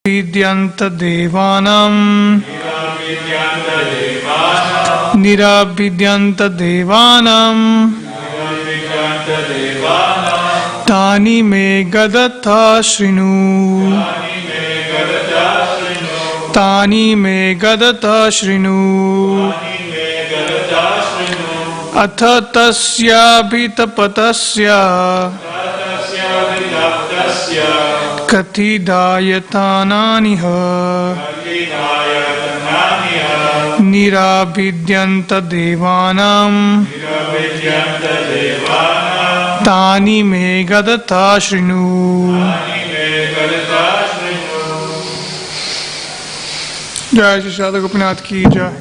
Vidyanta Devanam Niravidyanta Devanam Tani me gadata shrinu Tani me gadata shrinu Atha tasya bhitapatasya Kathidayatananiha Niravidyanta Devanam Tani me gadata shrinu. Jai Shri Radha Gopinath ki jai.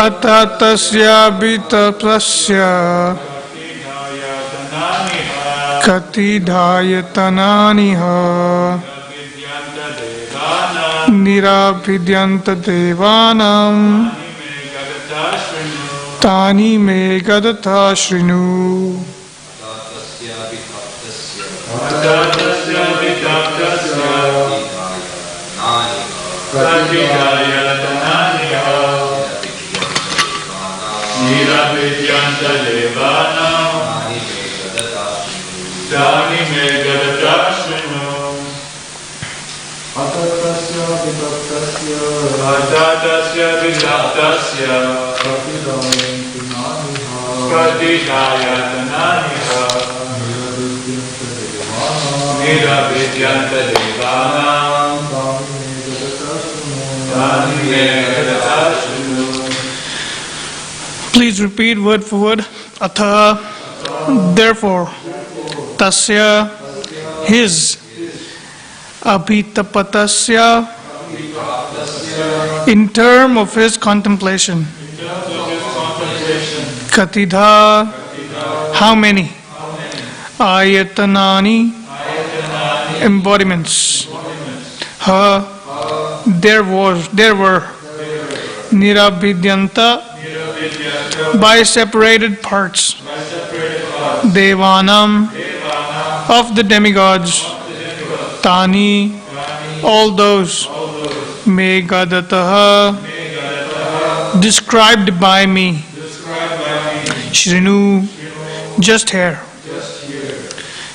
Atatasya bitapasya Kathidayatananiha Niravidyanta Devanam Tani me gadata shrinu. Niravidyanta Devanam Tani me gadata shrinu. Atatasya vitaptasya Kathidayatananiha Niravidyanta Devanam Tani me gadata shrinu. Please repeat word for word. Atha, therefore, tasya, his, abhitapatasya, in term of his contemplation, katidha, how many, ayatanani, embodiments, ha, there were, niravidyanta, by separated parts, Devanam, of the demigods, Tani, all those, Me Gadataha, described by me, Shrinu, just here.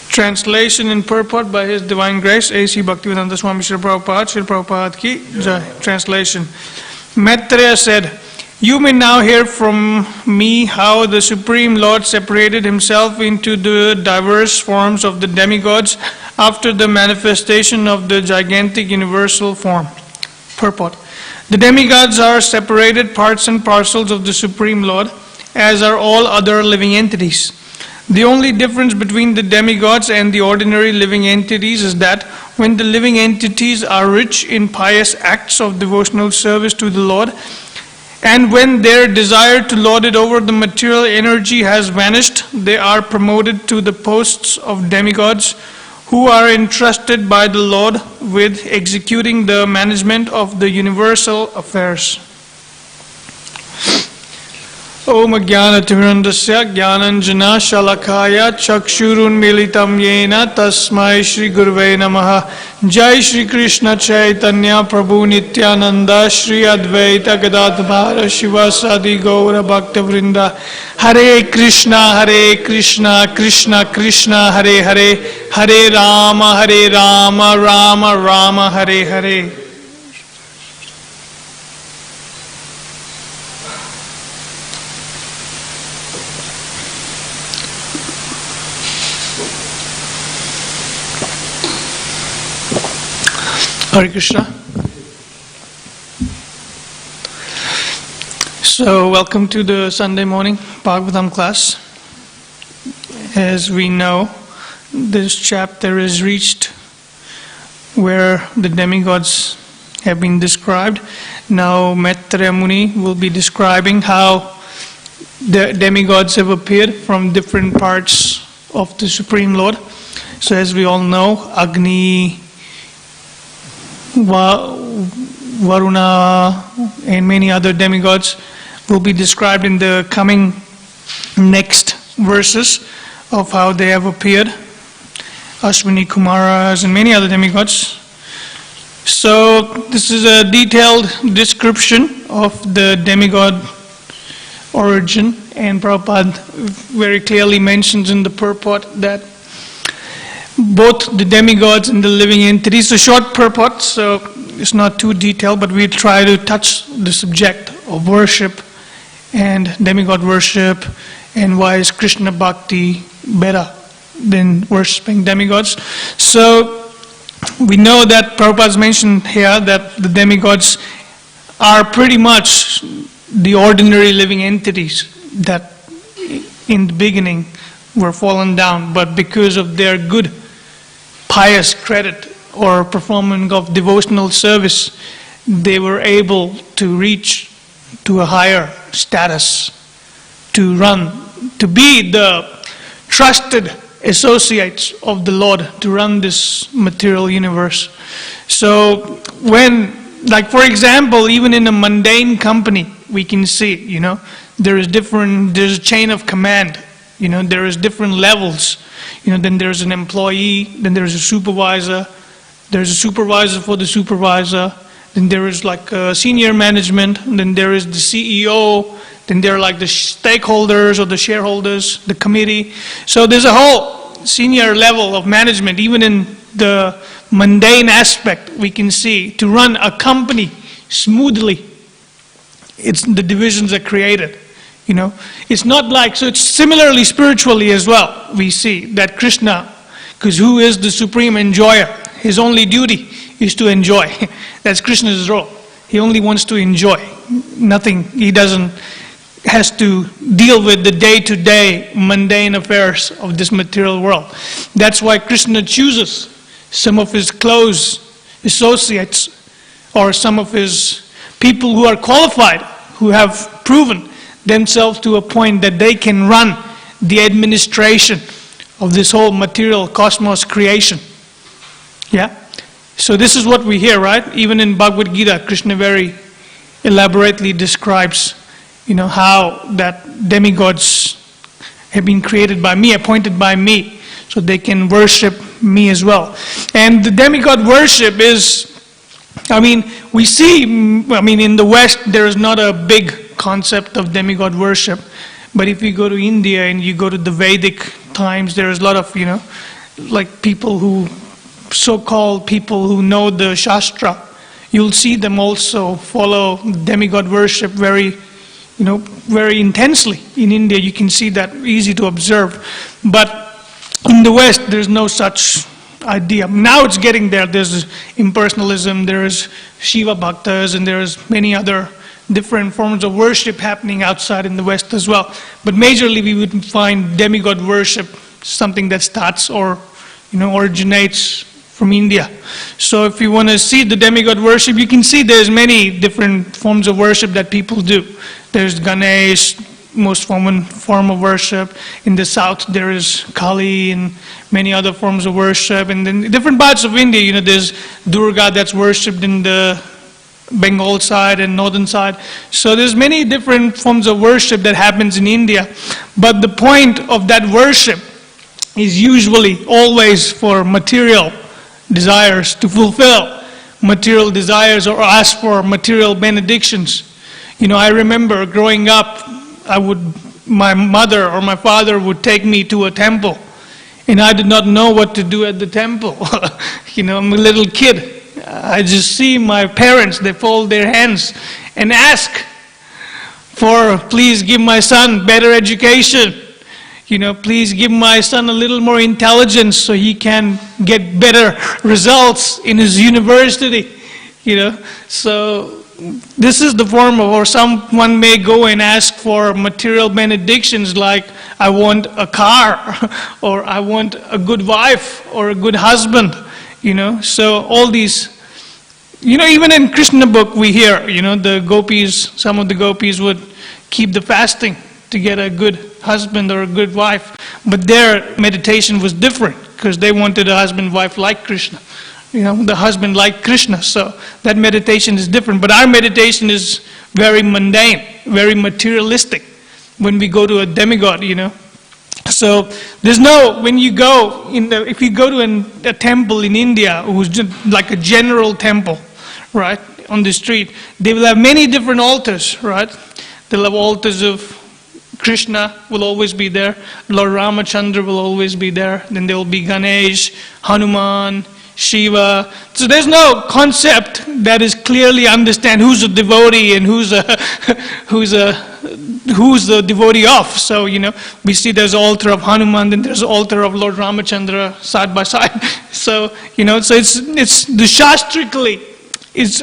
Translation and purport by His Divine Grace, A.C. Bhaktivedanta Swami Srila Prabhupada, Srila Prabhupada ki jai. Translation. Maitreya said, you may now hear from me how the Supreme Lord separated himself into the diverse forms of the demigods after the manifestation of the gigantic universal form. Purport. The demigods are separated parts and parcels of the Supreme Lord, as are all other living entities. The only difference between the demigods and the ordinary living entities is that when the living entities are rich in pious acts of devotional service to the Lord, and when their desire to lord it over the material energy has vanished, they are promoted to the posts of demigods who are entrusted by the Lord with executing the management of the universal affairs. Om Jnana-timirandasya Jnananjana Shalakaya Chakshurun Militam Yena Tasmai Shri Gurve Namaha. Jai Shri Krishna Chaitanya Prabhu Nityananda Shri Advaita Gadadhara Shivasadi Gaura Bhakta Vrinda. Hare Krishna Krishna Krishna Hare Hare, Hare Rama Rama Rama Hare Hare. Hare Krishna. So, welcome to the Sunday morning Bhagavatam class. As we know, this chapter is reached where the demigods have been described. Now, Maitreya Muni will be describing how the demigods have appeared from different parts of the Supreme Lord. So, as we all know, Agni, Varuna and many other demigods will be described in the coming next verses of how they have appeared Ashwini Kumaras, and many other demigods. So this is a detailed description of the demigod origin, and Prabhupada very clearly mentions in the purport that both the demigods and the living entities, a short purport, so it's not too detailed, but we try to touch the subject of worship and demigod worship, and why is Krishna Bhakti better than worshipping demigods. So we know that Prabhupada's mentioned here that the demigods are pretty much the ordinary living entities that in the beginning were fallen down, but because of their good pious credit or performance of devotional service, they were able to reach to a higher status, to be the trusted associates of the Lord, to run this material universe. So when, like for example, even in a mundane company, we can see, there's a chain of command, there is different levels. Then there's an employee, then there's a supervisor for the supervisor, then there is like senior management, then there is the CEO, then there are like the stakeholders or the shareholders, the committee. So there's a whole senior level of management, even in the mundane aspect we can see. To run a company smoothly, the divisions are created. It's not like, so it's similarly spiritually as well. We see that Krishna, because who is the supreme enjoyer? His only duty is to enjoy. That's Krishna's role. He only wants to enjoy. Nothing, has to deal with the day-to-day mundane affairs of this material world. That's why Krishna chooses some of his close associates or some of his people who are qualified, who have proven themselves to a point that they can run the administration of this whole material cosmos creation. Yeah? So this is what we hear, right? Even in Bhagavad Gita, Krishna very elaborately describes, how that demigods have been created by me, appointed by me, so they can worship me as well. And the demigod worship is, we see, in the West, there is not a big concept of demigod worship, but if you go to India and you go to the Vedic times, there is a lot of, like people who, so-called people who know the Shastra, you'll see them also follow demigod worship very intensely. In India, you can see that, easy to observe. But in the West, there's no such idea. Now it's getting there. There's impersonalism, there's Shiva Bhaktas, and there's many other different forms of worship happening outside in the West as well. But majorly we would find demigod worship something that starts or originates from India. So if you want to see the demigod worship, you can see there's many different forms of worship that people do. There's Ganesh, most common form of worship. In the south there is Kali and many other forms of worship. And then different parts of India, there's Durga that's worshipped in the Bengal side and northern side. So there's many different forms of worship that happens in India. But the point of that worship is usually always for material desires, to fulfill material desires or ask for material benedictions. I remember growing up, my mother or my father would take me to a temple, and I did not know what to do at the temple. I'm a little kid. I just see my parents, they fold their hands and ask for, please give my son better education. Please give my son a little more intelligence so he can get better results in his university. So this is the form of, or someone may go and ask for material benedictions like, I want a car, or I want a good wife, or a good husband, So all these, even in Krishna book we hear, the gopis, some of the gopis would keep the fasting to get a good husband or a good wife. But their meditation was different, because they wanted a husband-wife like Krishna. The husband like Krishna. So that meditation is different. But our meditation is very mundane, very materialistic. When we go to a demigod, So there's no, when you go, if you go to a temple in India, who's just like a general temple, right, on the street, they will have many different altars, right? They'll have altars of Krishna will always be there, Lord Ramachandra will always be there, then there will be Ganesh, Hanuman, Shiva. So there's no concept that is clearly understand who's a devotee and who's the devotee of. So, we see there's altar of Hanuman, then there's altar of Lord Ramachandra side by side. So, so it's the shastrically,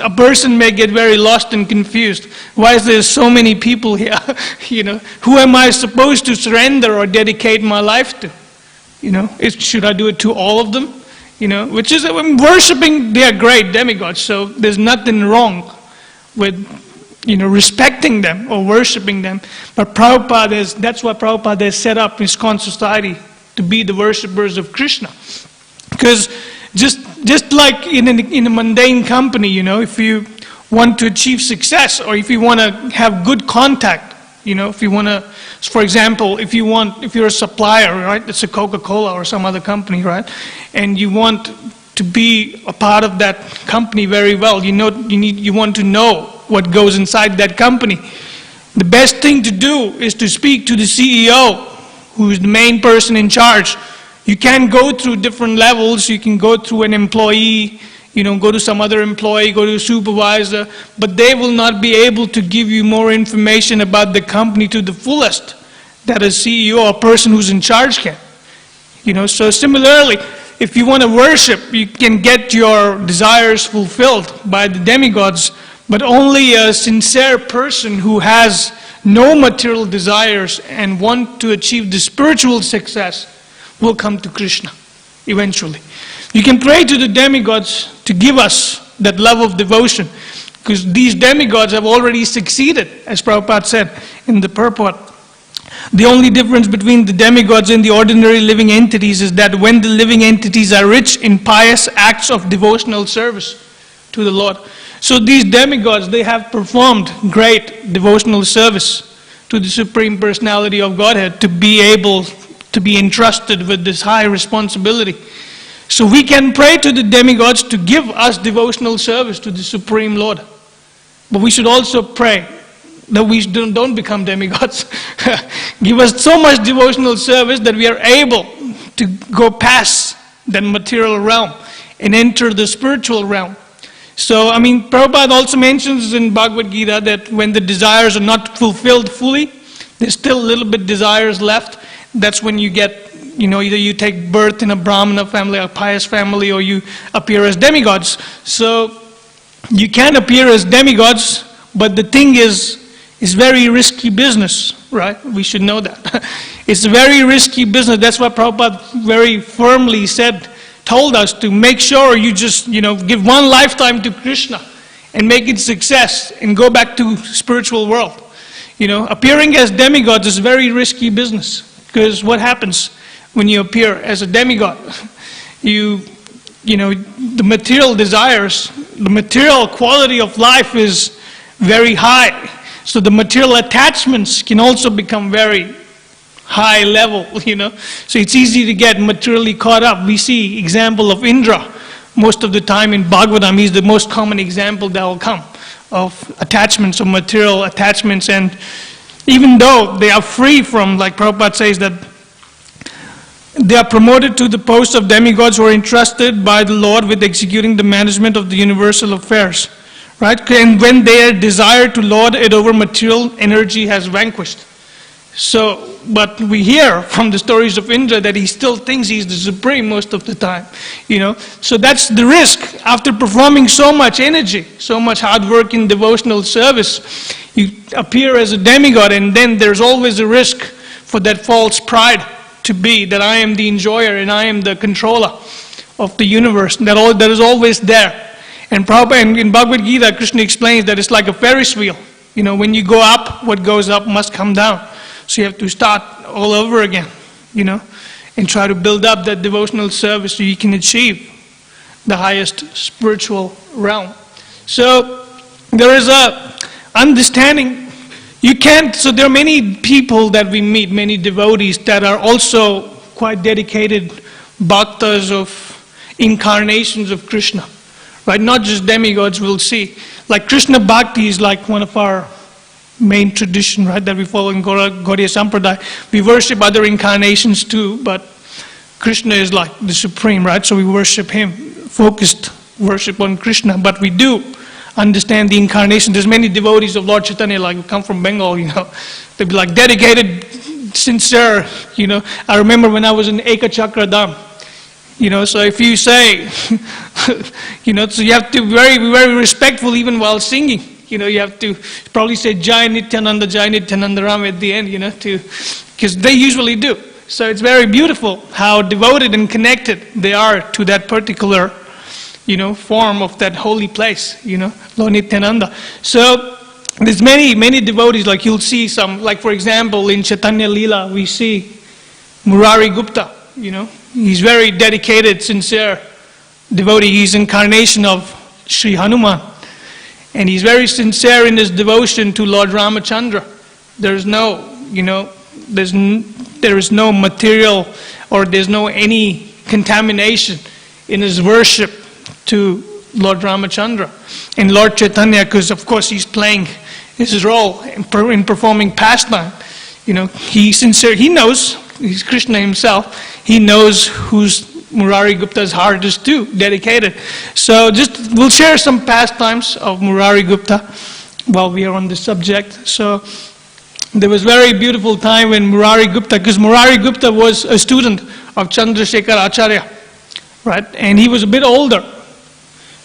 a person may get very lost and confused. Why is there so many people here? Who am I supposed to surrender or dedicate my life to? Should I do it to all of them? Which is, worshipping, they are great demigods, so there's nothing wrong with, respecting them or worshipping them. But Prabhupada, that's why Prabhupada has set up ISKCON society to be the worshippers of Krishna. Because just like in a mundane company, if you want to achieve success or if you want to have good contact, if you want to, for example, if you're a supplier, right, it's a Coca-Cola or some other company, right, and you want to be a part of that company very well, you want to know what goes inside that company. The best thing to do is to speak to the CEO, who is the main person in charge. You can go through different levels. You can go through an employee, go to some other employee, go to a supervisor, but they will not be able to give you more information about the company to the fullest that a CEO or person who's in charge can. So similarly, if you want to worship, you can get your desires fulfilled by the demigods, but only a sincere person who has no material desires and want to achieve the spiritual success will come to Krishna eventually. You can pray to the demigods to give us that love of devotion, because these demigods have already succeeded, as Prabhupada said in the purport. The only difference between the demigods and the ordinary living entities is that when the living entities are rich in pious acts of devotional service to the Lord. So these demigods, they have performed great devotional service to the Supreme Personality of Godhead to be able to be entrusted with this high responsibility. So we can pray to the demigods to give us devotional service to the Supreme Lord. But we should also pray that we don't become demigods. Give us so much devotional service that we are able to go past that material realm and enter the spiritual realm. So, Prabhupada also mentions in Bhagavad Gita that when the desires are not fulfilled fully, there's still a little bit desires left. That's when you get, either you take birth in a Brahmana family, a pious family, or you appear as demigods. So you can appear as demigods, but the thing is very risky business, right? We should know that. It's a very risky business. That's why Prabhupada very firmly told us to make sure you just, give one lifetime to Krishna and make it success and go back to spiritual world. Appearing as demigods is very risky business. Because what happens when you appear as a demigod? The material desires, the material quality of life is very high. So the material attachments can also become very high level, So it's easy to get materially caught up. We see example of Indra. Most of the time in Bhagavatam, he's the most common example that will come of attachments, of material attachments. And even though they are free from, like Prabhupada says, that they are promoted to the post of demigods who are entrusted by the Lord with executing the management of the universal affairs. Right? And when their desire to lord it over material energy has vanquished. So, but we hear from the stories of Indra that he still thinks he's the supreme most of the time. So that's the risk. After performing so much energy, so much hard work in devotional service, you appear as a demigod, and then there's always a risk for that false pride to be that I am the enjoyer and I am the controller of the universe. That is always there. And Prabhupada in Bhagavad Gita, Krishna explains that it's like a Ferris wheel. When you go up, what goes up must come down. So you have to start all over again, and try to build up that devotional service so you can achieve the highest spiritual realm. So there is a understanding, You can't, so there are many people that we meet, many devotees that are also quite dedicated bhaktas of incarnations of Krishna, right? Not just demigods, we'll see. Like Krishna Bhakti is like one of our main tradition, right, that we follow in Gaudiya Sampradaya. We worship other incarnations too, but Krishna is like the supreme, right? So we worship him, focused worship on Krishna, but we do understand the incarnation. There's many devotees of Lord Chaitanya, like who come from Bengal, they'd be like dedicated, sincere, I remember when I was in Eka Chakra Dham, so if you say, so you have to be very, very respectful even while singing. You have to probably say Jai Nityananda Ram at the end, because they usually do. So it's very beautiful how devoted and connected they are to that particular, form of that holy place, Lord Nityananda. So there's many, many devotees, like you'll see some, like for example in Chaitanya Leela we see Murari Gupta, he's very dedicated, sincere devotee. He's incarnation of Sri Hanuman. And he's very sincere in his devotion to Lord Ramachandra. There's no, there is no material or there's no any contamination in his worship to Lord Ramachandra. And Lord Chaitanya, because of course he's playing his role in performing pastime. He's sincere, he knows, he's Krishna himself, he knows who's Murari Gupta's heart is too, dedicated. So we'll share some pastimes of Murari Gupta while we are on this subject. So there was a very beautiful time when Murari Gupta, because Murari Gupta was a student of Chandrasekhar Acharya, right? And he was a bit older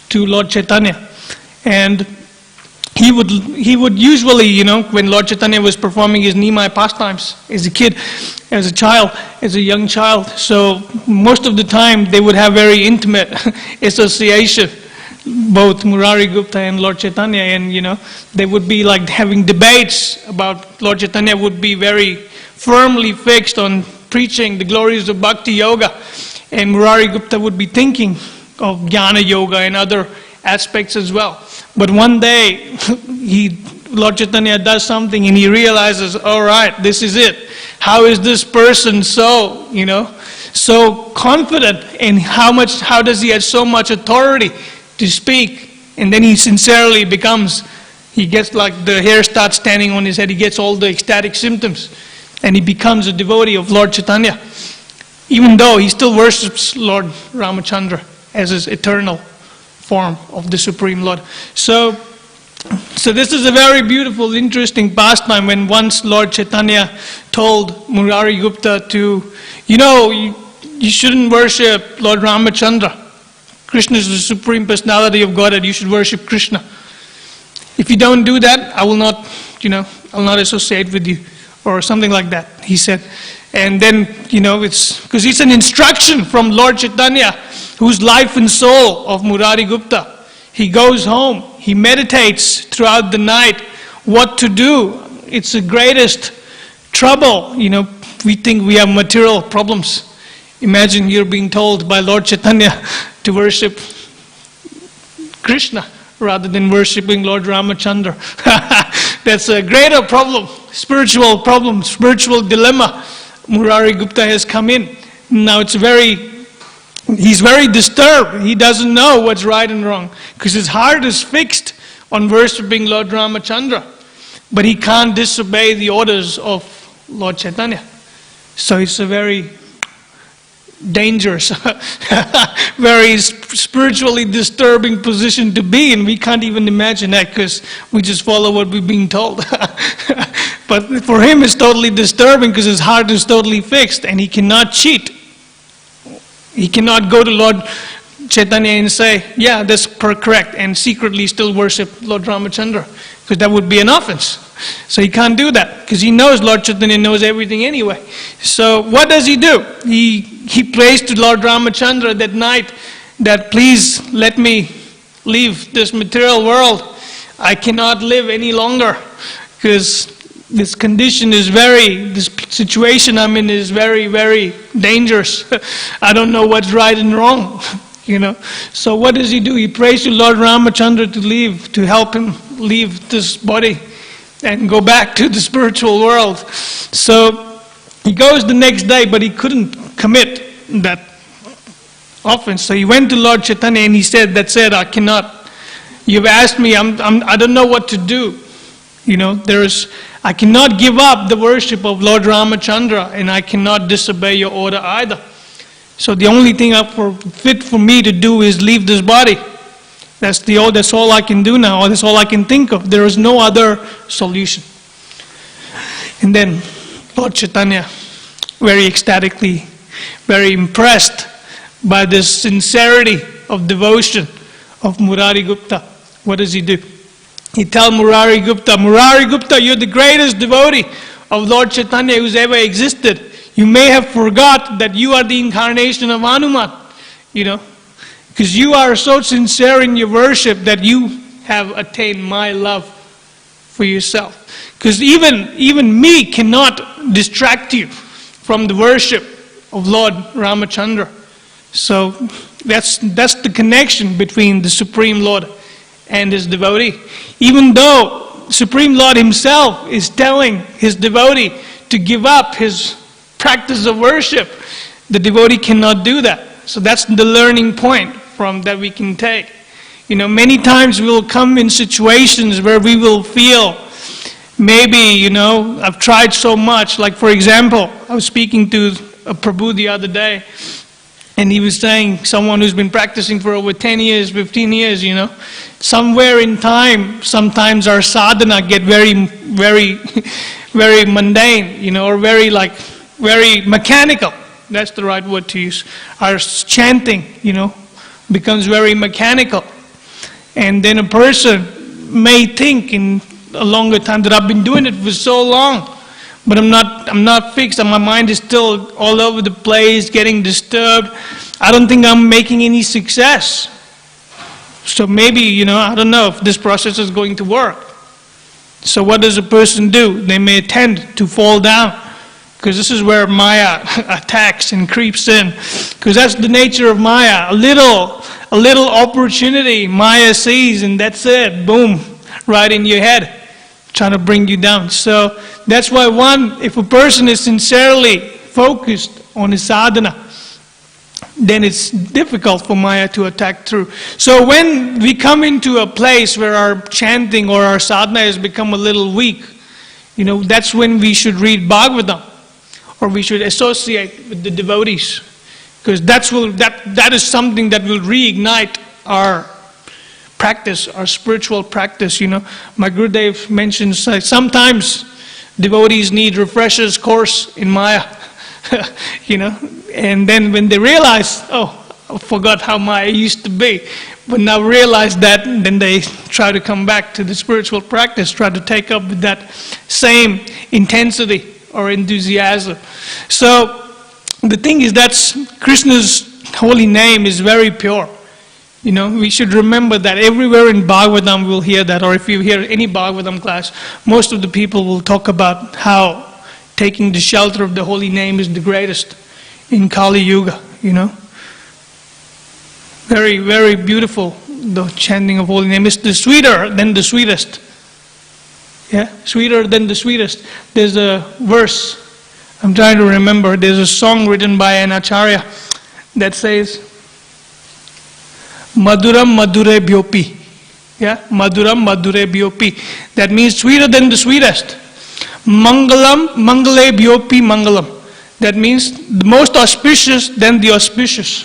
to Lord Chaitanya. And he would usually, when Lord Chaitanya was performing his Nimai pastimes as a kid, as a child, as a young child, so most of the time they would have very intimate association, both Murari Gupta and Lord Chaitanya, and they would be like having debates about, Lord Chaitanya would be very firmly fixed on preaching the glories of Bhakti Yoga, and Murari Gupta would be thinking of Jnana Yoga and other aspects as well. But one day, Lord Chaitanya does something and he realizes, all right, this is it. How is this person so, so confident, and how does he have so much authority to speak? And then he sincerely he gets like the hair starts standing on his head, he gets all the ecstatic symptoms, and he becomes a devotee of Lord Chaitanya, even though he still worships Lord Ramachandra as his eternal form of the Supreme Lord. So this is a very beautiful, interesting pastime when once Lord Chaitanya told Murari Gupta to, you shouldn't worship Lord Ramachandra. Krishna is the Supreme Personality of Godhead, you should worship Krishna. If you don't do that, I will not associate with you, or something like that, he said. And then, it's because it's an instruction from Lord Chaitanya, who's life and soul of Murari Gupta. He goes home, he meditates throughout the night what to do. It's the greatest trouble. We think we have material problems. Imagine you're being told by Lord Chaitanya to worship Krishna rather than worshipping Lord Ramachandra. That's a greater problem, spiritual dilemma. Murari Gupta has come in. Now he's very disturbed. He doesn't know what's right and wrong because his heart is fixed on worshipping Lord Ramachandra. But he can't disobey the orders of Lord Chaitanya. So it's a very dangerous, very spiritually disturbing position to be in. We can't even imagine that because we just follow what we're being told. But for him it's totally disturbing because his heart is totally fixed and he cannot cheat. He cannot go to Lord Chaitanya and say, yeah, that's correct, and secretly still worship Lord Ramachandra, because that would be an offense. So he can't do that, because he knows Lord Chaitanya knows everything anyway. So what does he do? He prays to Lord Ramachandra that night that please let me leave this material world. I cannot live any longer, because this situation I'm in is very, very dangerous. I don't know what's right and wrong, So what does he do? He prays to Lord Ramachandra to help him leave this body and go back to the spiritual world. So he goes the next day, but he couldn't commit that offense. So he went to Lord Chaitanya and he said, "That's it, I cannot. You've asked me, I don't know what to do. I cannot give up the worship of Lord Ramachandra, and I cannot disobey your order either. So the only thing fit for me to do is leave this body. That's all I can do now, or that's all I can think of. There is no other solution." And then Lord Chaitanya, very ecstatically, very impressed by this sincerity of devotion of Murari Gupta, what does he do? He tells Murari Gupta, "You're the greatest devotee of Lord Chaitanya who's ever existed. You may have forgot that you are the incarnation of Hanuman, because you are so sincere in your worship that you have attained my love for yourself. Because even me cannot distract you from the worship of Lord Ramachandra." So that's the connection between the Supreme Lord and his devotee. Even though Supreme Lord himself is telling his devotee to give up his practice of worship, the devotee cannot do that. So that's the learning point from that we can take. Many times we will come in situations where we will feel, maybe, I've tried so much. Like, for example, I was speaking to a Prabhu the other day, and he was saying, someone who's been practicing for over 10 years, 15 years, somewhere in time, sometimes our sadhana get very, very, very mundane, or very mechanical. That's the right word to use. Our chanting, becomes very mechanical. And then a person may think in a longer time that I've been doing it for so long, but I'm not fixed, and my mind is still all over the place, getting disturbed. I don't think I'm making any success. So maybe, I don't know if this process is going to work. So what does a person do? They may tend to fall down, because this is where Maya attacks and creeps in. Because that's the nature of Maya. A little opportunity Maya sees, and that's it. Boom, right in your head, trying to bring you down. So that's why if a person is sincerely focused on his sadhana, then it's difficult for Maya to attack through. So when we come into a place where our chanting or our sadhana has become a little weak, that's when we should read Bhagavatam, or we should associate with the devotees, because that is something that will reignite our practice, our spiritual practice. My Gurudev mentions sometimes devotees need refreshers course in Maya, and then when they realize, oh, I forgot how Maya used to be, but now realize that, then they try to come back to the spiritual practice, try to take up with that same intensity or enthusiasm. So the thing is that Krishna's holy name is very pure. We should remember that everywhere in Bhagavatam we'll hear that, or if you hear any Bhagavatam class, most of the people will talk about how taking the shelter of the holy name is the greatest in Kali Yuga, Very, very beautiful, the chanting of holy name. It's the sweeter than the sweetest. Yeah, sweeter than the sweetest. There's a verse, I'm trying to remember, there's a song written by an acharya that says, Maduram Madhure Bhyopi. Yeah, Maduram Madhure Bhyopi. That means sweeter than the sweetest. Mangalam Mangale Bhyopi Mangalam. That means the most auspicious than the auspicious.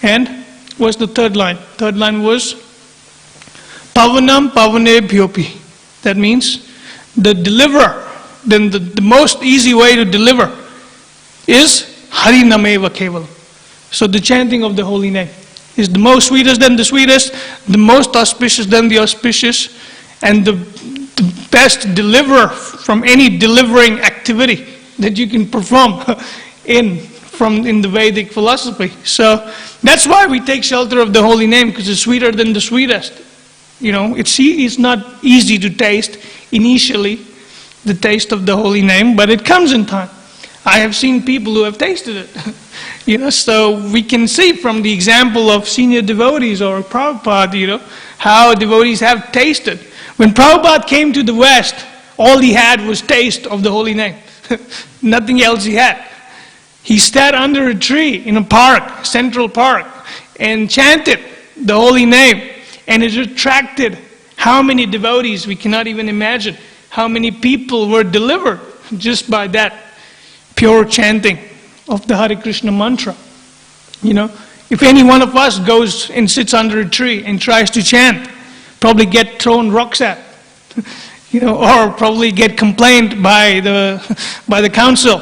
And what's the third line? Third line was Pavanam Pavane Bhyopi. That means the deliverer, then the most easy way to deliver is Hari Nameva Kevalam. So the chanting of the holy name is the most sweetest than the sweetest, the most auspicious than the auspicious, and the best deliverer from any delivering activity that you can perform in the Vedic philosophy. So that's why we take shelter of the holy name, because it's sweeter than the sweetest. It's not easy to taste initially, the taste of the holy name, but it comes in time. I have seen people who have tasted it. So we can see from the example of senior devotees or Prabhupada, how devotees have tasted. When Prabhupada came to the West, All he had was taste of the holy name. Nothing else he had. He sat under a tree in a park, Central Park, and chanted the holy name. And it attracted how many devotees, we cannot even imagine. How many people were delivered just by that pure chanting of the Hare Krishna mantra. You know, if any one of us goes and sits under a tree and tries to chant, probably get thrown rocks at, you know, or probably get complained by the council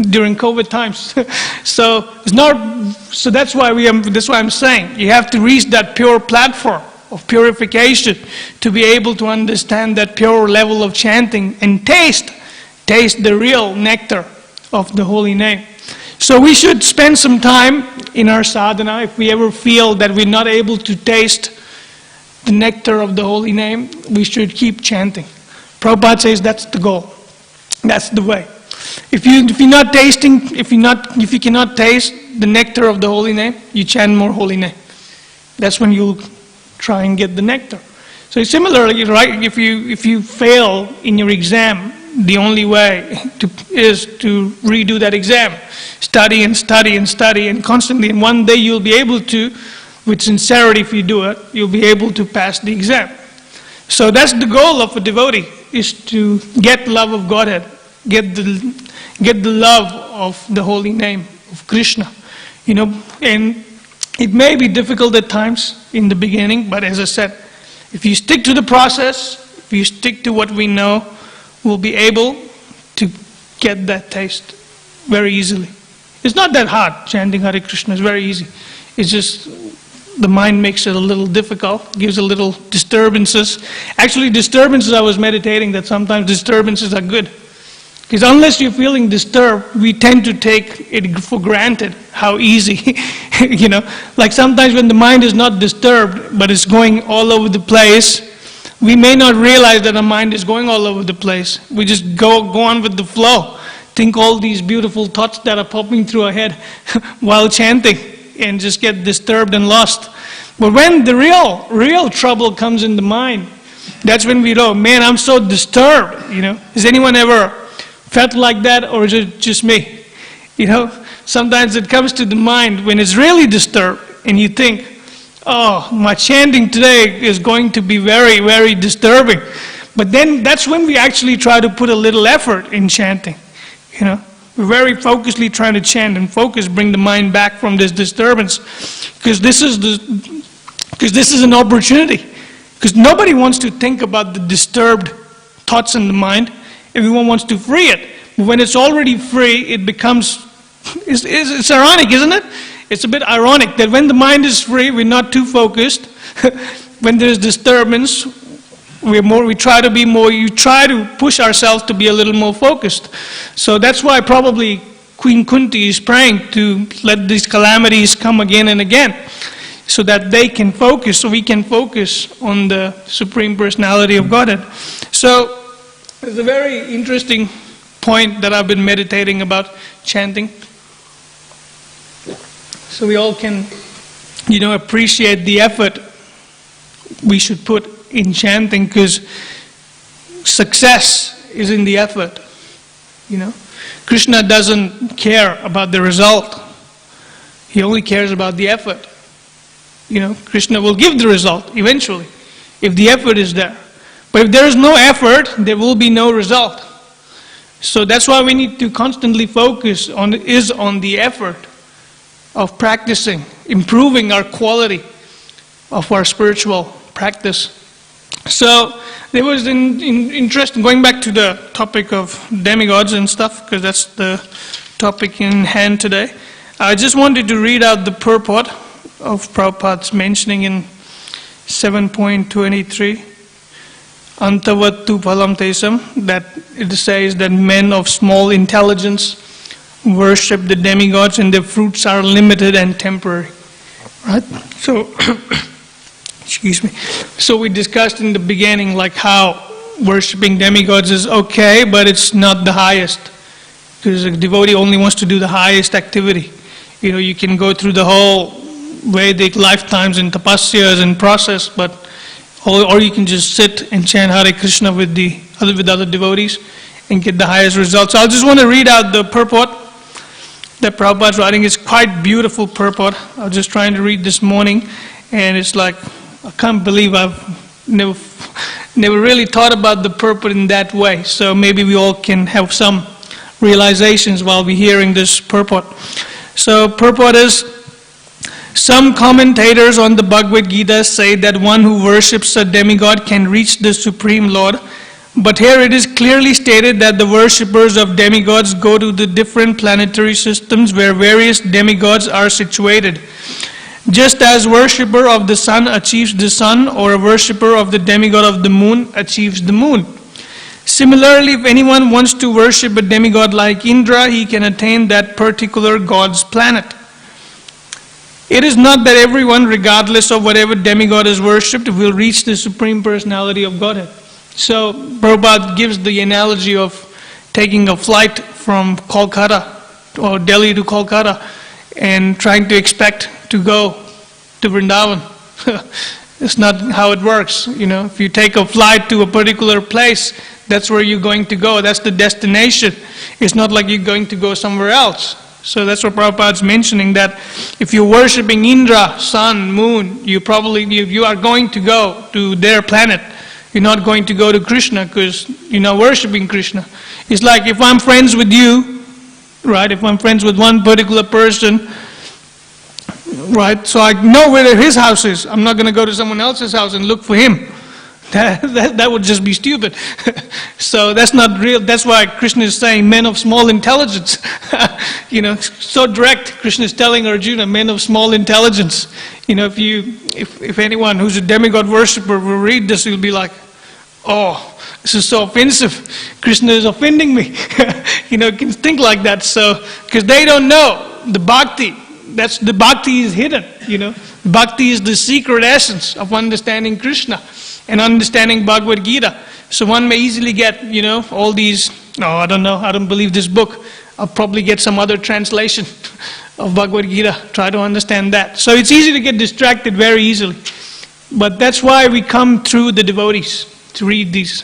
during COVID times. So it's not. So that's why that's why I'm saying you have to reach that pure platform of purification to be able to understand that pure level of chanting and taste the real nectar of the holy name. So we should spend some time in our sadhana if we ever feel that we're not able to taste the nectar of the holy name. We should keep chanting. Prabhupada says that's the goal. That's the way. If you cannot taste the nectar of the holy name, you chant more holy name. That's when you'll try and get the nectar. So similarly, right? If you fail in your exam, the only way is to redo that exam, study and study and study and constantly. And one day you'll be able to, with sincerity, if you do it, you'll be able to pass the exam. So that's the goal of a devotee, is to get love of Godhead, get the love of the holy name of Krishna, you know. And it may be difficult at times in the beginning, but as I said, if you stick to the process, if you stick to what we know, we'll be able to get that taste very easily. It's not that hard. Chanting Hare Krishna is very easy. It's just the mind makes it a little difficult, gives a little disturbances. Actually, disturbances, I was meditating that sometimes disturbances are good. Because unless you're feeling disturbed, we tend to take it for granted how easy, you know. Like sometimes when the mind is not disturbed, but it's going all over the place, we may not realize that our mind is going all over the place. We just go on with the flow. Think all these beautiful thoughts that are popping through our head while chanting, and just get disturbed and lost. But when the real trouble comes in the mind, that's when we know, man, I'm so disturbed, you know. Has anyone ever felt like that, or is it just me? You know, sometimes it comes to the mind when it's really disturbed, and you think, oh, my chanting today is going to be very, very disturbing. But then that's when we actually try to put a little effort in chanting, you know. We're very focusedly trying to chant and focus, bring the mind back from this disturbance, because this is an opportunity. Because nobody wants to think about the disturbed thoughts in the mind. Everyone wants to free it. But when it's already free, it becomes, it's ironic, isn't it? It's a bit ironic that when the mind is free, we're not too focused. When there's disturbance, you try to push ourselves to be a little more focused. So that's why probably Queen Kunti is praying to let these calamities come again and again, so that they can focus, so we can focus on the Supreme Personality of Godhead. So there's a very interesting point that I've been meditating about chanting. So we all can, you know, appreciate the effort we should put in chanting, because success is in the effort, you know. Krishna doesn't care about the result. He only cares about the effort. You know, Krishna will give the result eventually, if the effort is there. But if there is no effort, there will be no result. So that's why we need to constantly focus on the effort of practicing, improving our quality of our spiritual practice. So there was an interest, going back to the topic of demigods and stuff, because that's the topic in hand today. I just wanted to read out the purport of Prabhupada's mentioning in 7.23. Antavattu phalam tesam, that it says that men of small intelligence worship the demigods and their fruits are limited and temporary. Right? So, excuse me. So we discussed in the beginning like how worshipping demigods is okay, but it's not the highest. Because a devotee only wants to do the highest activity. You know, you can go through the whole Vedic lifetimes and tapasyas and process, but or you can just sit and chant Hare Krishna with the with other devotees and get the highest results. So I just want to read out the purport that Prabhupada's writing. It's quite beautiful purport. I was just trying to read this morning, and it's like, I can't believe I've never really thought about the purport in that way. So maybe we all can have some realizations while we're hearing this purport. So purport is, some commentators on the Bhagavad Gita say that one who worships a demigod can reach the Supreme Lord, but here it is clearly stated that the worshippers of demigods go to the different planetary systems where various demigods are situated. Just as worshipper of the sun achieves the sun, or a worshipper of the demigod of the moon achieves the moon. Similarly, if anyone wants to worship a demigod like Indra, he can attain that particular god's planet. It is not that everyone, regardless of whatever demigod is worshipped, will reach the Supreme Personality of Godhead. So Prabhupada gives the analogy of taking a flight from Kolkata or Delhi to Kolkata and trying to expect to go to Vrindavan. It's not how it works. If you take a flight to a particular place, that's where you're going to go. That's the destination. It's not like you're going to go somewhere else. So that's what Prabhupada's mentioning, that if you're worshipping Indra, sun, moon, you are going to go to their planet. You're not going to go to Krishna because you're not worshipping Krishna. It's like if I'm friends with you, right? If I'm friends with one particular person, right? So I know where his house is. I'm not going to go to someone else's house and look for him. That would just be stupid. So that's not real. That's why Krishna is saying men of small intelligence. So direct. Krishna is telling Arjuna, men of small intelligence. If anyone who's a demigod worshipper will read this, he'll be like, oh, this is so offensive. Krishna is offending me. Can think like that. So, because they don't know the bhakti. The bhakti is hidden. Bhakti is the secret essence of understanding Krishna and understanding Bhagavad Gita. So one may easily get, all these, I don't know, I don't believe this book. I'll probably get some other translation of Bhagavad Gita, try to understand that. So it's easy to get distracted very easily. But that's why we come through the devotees to read these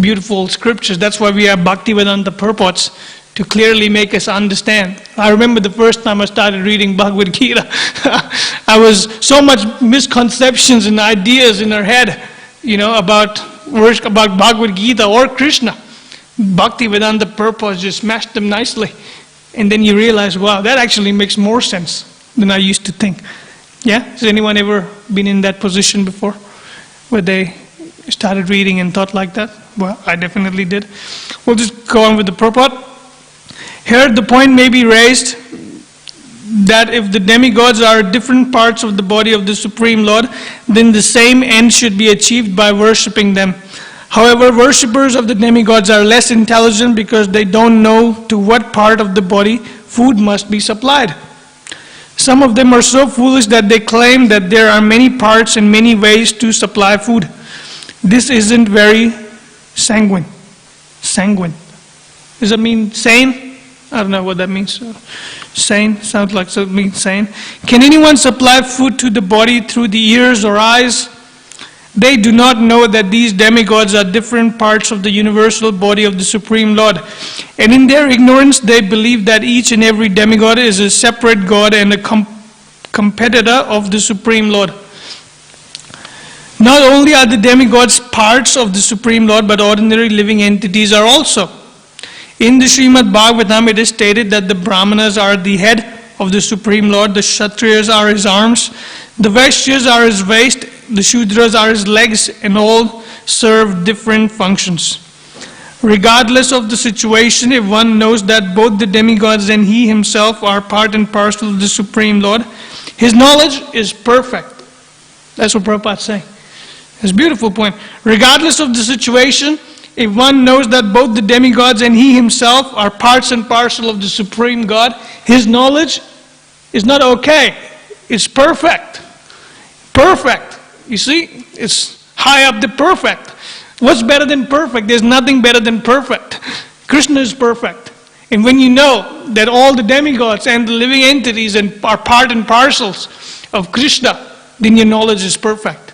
beautiful scriptures. That's why we have Bhaktivedanta purports, to clearly make us understand. I remember the first time I started reading Bhagavad Gita, I was so much misconceptions and ideas in our head, about Bhagavad Gita or Krishna. Bhaktivedanta purpose just smashed them nicely. And then you realize, wow, that actually makes more sense than I used to think. Yeah? Has anyone ever been in that position before, where they started reading and thought like that? Well, I definitely did. We'll just go on with the purport. Here the point may be raised that if the demigods are different parts of the body of the Supreme Lord, then the same end should be achieved by worshipping them. However, worshippers of the demigods are less intelligent because they don't know to what part of the body food must be supplied. Some of them are so foolish that they claim that there are many parts and many ways to supply food. This isn't very sanguine. Sanguine. Does that mean sane? I don't know what that means. Sane, sounds like it means sane. Can anyone supply food to the body through the ears or eyes? They do not know that these demigods are different parts of the universal body of the Supreme Lord. And in their ignorance, they believe that each and every demigod is a separate god and a competitor of the Supreme Lord. Not only are the demigods parts of the Supreme Lord, but ordinary living entities are also. In the Srimad Bhagavatam, it is stated that the Brahmanas are the head of the Supreme Lord, the Kshatriyas are his arms, the Vaishyas are his waist, the Shudras are his legs, and all serve different functions. Regardless of the situation, if one knows that both the demigods and he himself are part and parcel of the Supreme Lord, his knowledge is perfect. That's what Prabhupada is saying. It's a beautiful point. Regardless of the situation, if one knows that both the demigods and he himself are parts and parcel of the Supreme God, his knowledge is not okay. It's perfect. Perfect. You see, it's high up the perfect. What's better than perfect? There's nothing better than perfect. Krishna is perfect. And when you know that all the demigods and the living entities are part and parcels of Krishna, then your knowledge is perfect.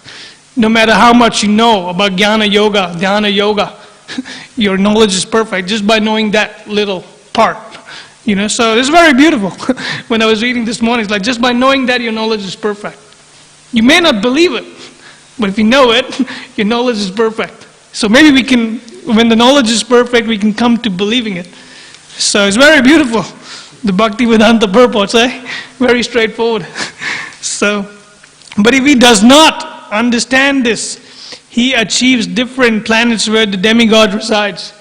No matter how much you know about Jnana Yoga, Dhyana Yoga, your knowledge is perfect just by knowing that little part. So it's very beautiful. When I was reading this morning, it's like just by knowing that your knowledge is perfect. You may not believe it, but if you know it, your knowledge is perfect. So maybe we can, when the knowledge is perfect, we can come to believing it. So it's very beautiful. The Bhaktivedanta purport, very straightforward. But if he does not understand this, he achieves different planets where the demigod resides.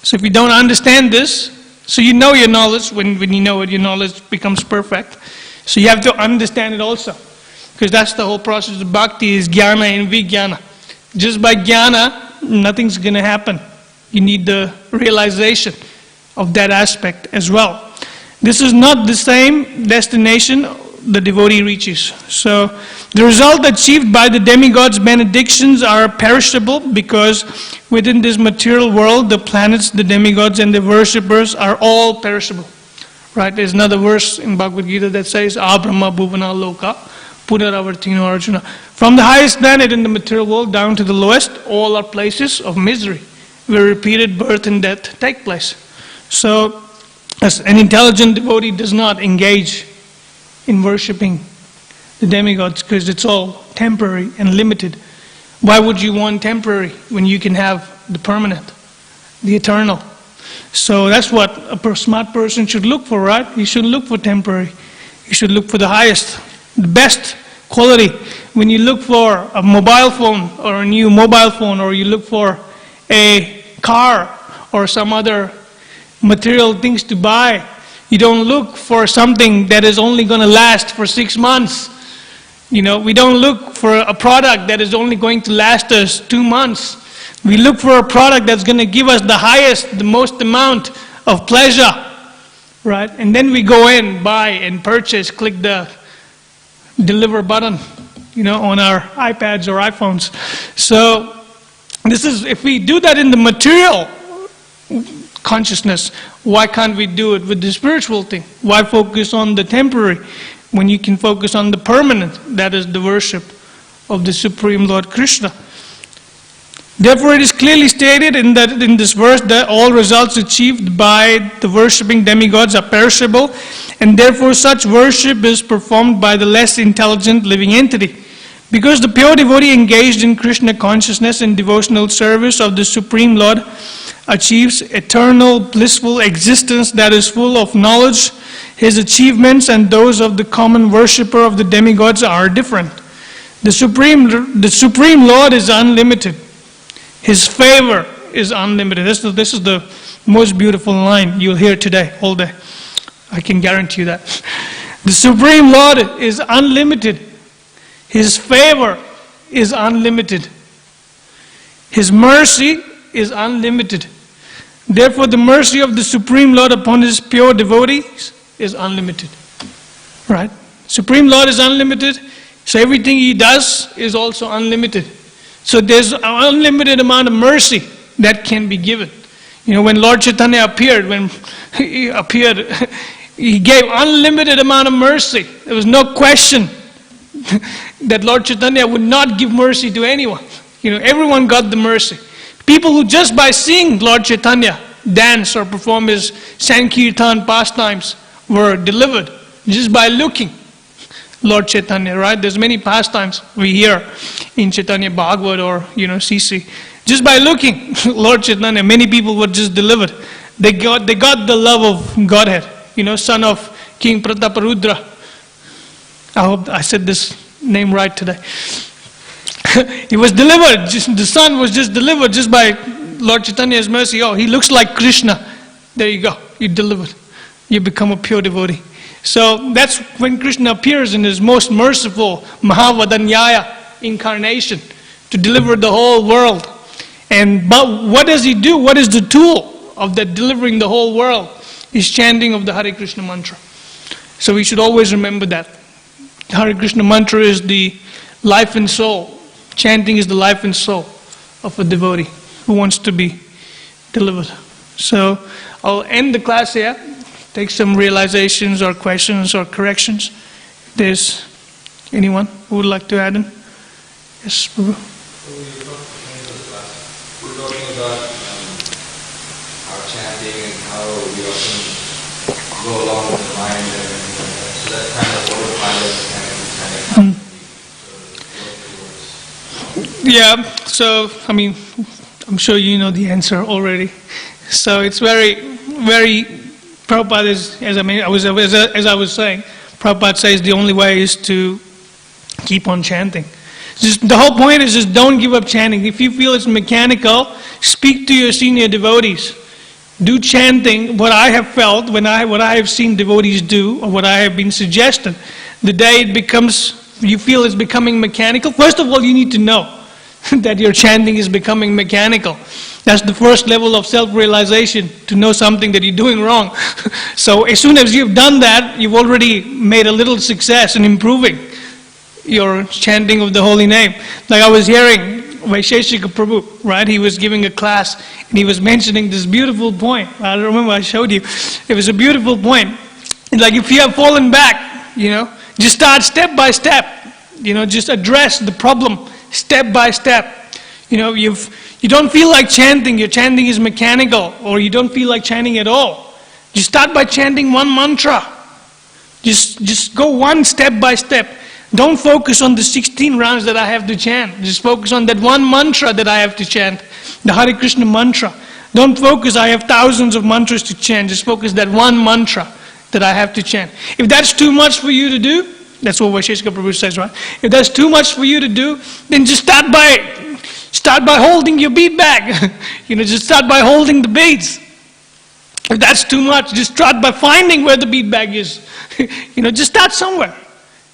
So if you don't understand this, so you know your knowledge, when you know it, your knowledge becomes perfect. So you have to understand it also. Because that's the whole process of bhakti, is jnana and vijnana. Just by jnana, nothing's going to happen. You need the realization of that aspect as well. This is not the same destination the devotee reaches. So the result achieved by the demigod's benedictions are perishable, because within this material world, the planets, the demigods, and the worshippers are all perishable. Right? There's another verse in Bhagavad Gita that says, Abrahma bhuvana loka punaravartino arjuna. From the highest planet in the material world down to the lowest, all are places of misery, where repeated birth and death take place. So, as an intelligent devotee does not engage in worshipping the demigods, because it's all temporary and limited. Why would you want temporary when you can have the permanent, the eternal? So that's what a smart person should look for, right? He shouldn't look for temporary. He should look for the highest, the best quality. When you look for a mobile phone or a new mobile phone, or you look for a car or some other material things to buy, you don't look for something that is only going to last for 6 months. We don't look for a product that is only going to last us 2 months. We look for a product that's going to give us the highest, the most amount of pleasure, right? And then we go in, buy and purchase, click the deliver button, on our iPads or iPhones. So this is, if we do that in the material consciousness, why can't we do it with the spiritual thing? Why focus on the temporary when you can focus on the permanent, that is the worship of the Supreme Lord Krishna? Therefore, it is clearly stated in this verse that all results achieved by the worshipping demigods are perishable, and therefore such worship is performed by the less intelligent living entity. Because the pure devotee engaged in Krishna consciousness and devotional service of the Supreme Lord achieves eternal blissful existence that is full of knowledge, his achievements and those of the common worshipper of the demigods are different. The Supreme Lord is unlimited. His favor is unlimited. This is the most beautiful line you'll hear today, all day. I can guarantee you that. The Supreme Lord is unlimited. His favor is unlimited. His mercy is unlimited. Therefore, the mercy of the Supreme Lord upon his pure devotees is unlimited. Right? Supreme Lord is unlimited, so everything he does is also unlimited. So there's an unlimited amount of mercy that can be given. When Lord Chaitanya appeared, he gave unlimited amount of mercy. There was no question that Lord Chaitanya would not give mercy to anyone. Everyone got the mercy. People who just by seeing Lord Chaitanya dance or perform his Sankirtan pastimes were delivered just by looking Lord Chaitanya, right? There's many pastimes we hear in Chaitanya Bhagavad or, CC. Just by looking Lord Chaitanya, many people were just delivered. They got the love of Godhead, son of King Prataparudra. I hope I said this name right today. He was delivered, the son was just delivered just by Lord Chaitanya's mercy. Oh, he looks like Krishna. There you go, you're delivered. You become a pure devotee. So that's when Krishna appears in his most merciful Mahavadanyaya incarnation to deliver the whole world. But what does he do? What is the tool of that delivering the whole world? Is chanting of the Hare Krishna mantra. So we should always remember that. The Hare Krishna mantra is the life and soul. Chanting is the life and soul of a devotee who wants to be delivered. So I'll end the class here. Take some realizations or questions or corrections. If there's anyone who would like to add in? Yes, Prabhu. So we're talking in the class. We're talking about go along with the mind and everything like that. So that kind of autopilot kind of Yeah, so, I mean, I'm sure you know the answer already. So it's very, very, Prabhupada is, as I was saying, Prabhupada says the only way is to keep on chanting. Just, the whole point is just don't give up chanting. If you feel it's mechanical, speak to your senior devotees. Do chanting, what I have felt, what I have seen devotees do, or what I have been suggested. The day it becomes, you feel it's becoming mechanical, first of all you need to know that your chanting is becoming mechanical. That's the first level of self-realization, to know something that you're doing wrong. So as soon as you've done that, you've already made a little success in improving your chanting of the holy name. Like I was hearing Vaisheshika Prabhu, right? He was giving a class and he was mentioning this beautiful point. I remember I showed you. It was a beautiful point. Like if you have fallen back, just start step by step. Just address the problem step by step. You don't feel like chanting, your chanting is mechanical, or you don't feel like chanting at all. Just start by chanting one mantra. Just go one step by step. Don't focus on the 16 rounds that I have to chant. Just focus on that one mantra that I have to chant, the Hare Krishna mantra. Don't focus, I have thousands of mantras to chant. Just focus that one mantra that I have to chant. If that's too much for you to do, that's what Vaisheshika Prabhu says, right? If that's too much for you to do, then just start by holding your bead bag. Just start by holding the beads. If that's too much, just start by finding where the bead bag is. Just start somewhere.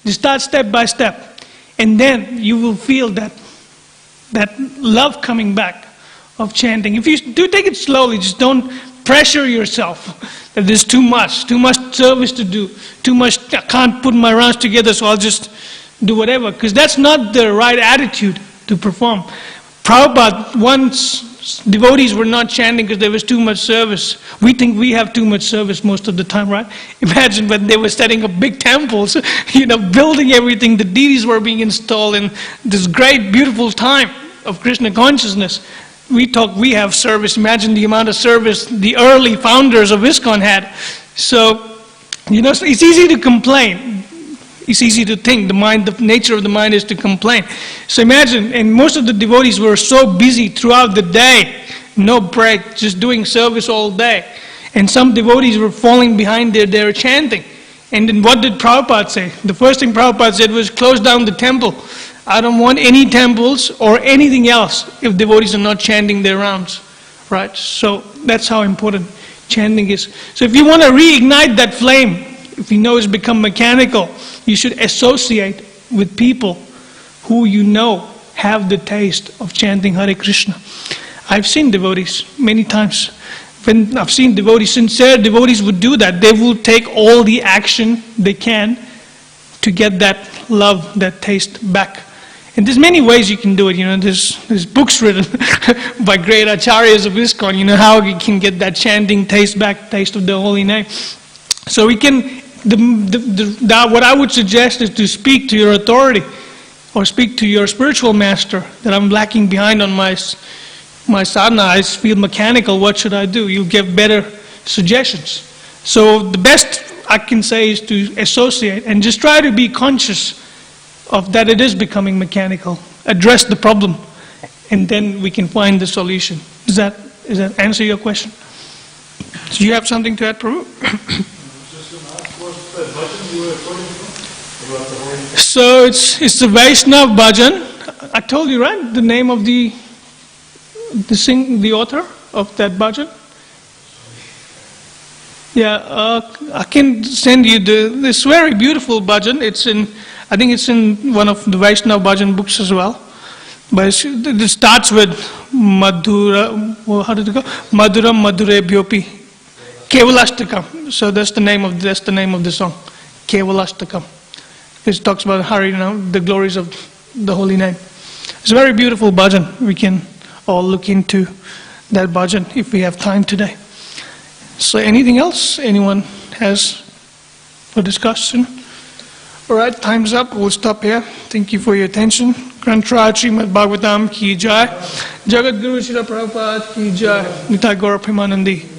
Just start step by step. And then you will feel that love coming back of chanting. If you do take it slowly, just don't pressure yourself that there's too much service to do, too much, I can't put my rounds together, so I'll just do whatever. Because that's not the right attitude to perform. Prabhupada, once devotees were not chanting because there was too much service. We think we have too much service most of the time, right? Imagine when they were setting up big temples, building everything, the deities were being installed in this great, beautiful time of Krishna consciousness. We talk, we have service. Imagine the amount of service the early founders of ISKCON had. So, it's easy to complain. It's easy to think. The nature of the mind is to complain. So imagine, and most of the devotees were so busy throughout the day, no break, just doing service all day. And some devotees were falling behind their chanting. And then what did Prabhupada say? The first thing Prabhupada said was, close down the temple. I don't want any temples or anything else if devotees are not chanting their rounds, right? So that's how important chanting is. So if you want to reignite that flame, if you know it's become mechanical, you should associate with people who have the taste of chanting Hare Krishna. I've seen devotees many times. When I've seen devotees, sincere devotees would do that. They will take all the action they can to get that love, that taste back. And there's many ways you can do it. There's books written by great acharyas of ISKCON, how you can get that chanting taste back, taste of the holy name. So we can, what I would suggest is to speak to your authority or speak to your spiritual master that I'm lacking behind on my sadhana, I feel mechanical, what should I do? You'll get better suggestions. So the best I can say is to associate and just try to be conscious of that it is becoming mechanical. Address the problem and then we can find the solution. Does that answer your question? Do you have something to add, Prabhu? So it's the Vaishnav bhajan. I told you, right? The name of the author of that bhajan. Yeah, I can send you this very beautiful bhajan. I think it's in one of the Vaishnav bhajan books as well. But it starts with Madhura, how did it go? Madhuram Madhure Bhyopi. Kevalastakam. So that's the name of the song. Kevalastakam. It talks about the glories of the holy name. It's a very beautiful bhajan. We can all look into that bhajan if we have time today. So anything else anyone has for discussion? All right, time's up. We'll stop here. Thank you for your attention. Grantra Srimad Bhagavatam ki jai. Jagat Guru Srila Prabhupada ki jai. Nitai Gaura Premanandi.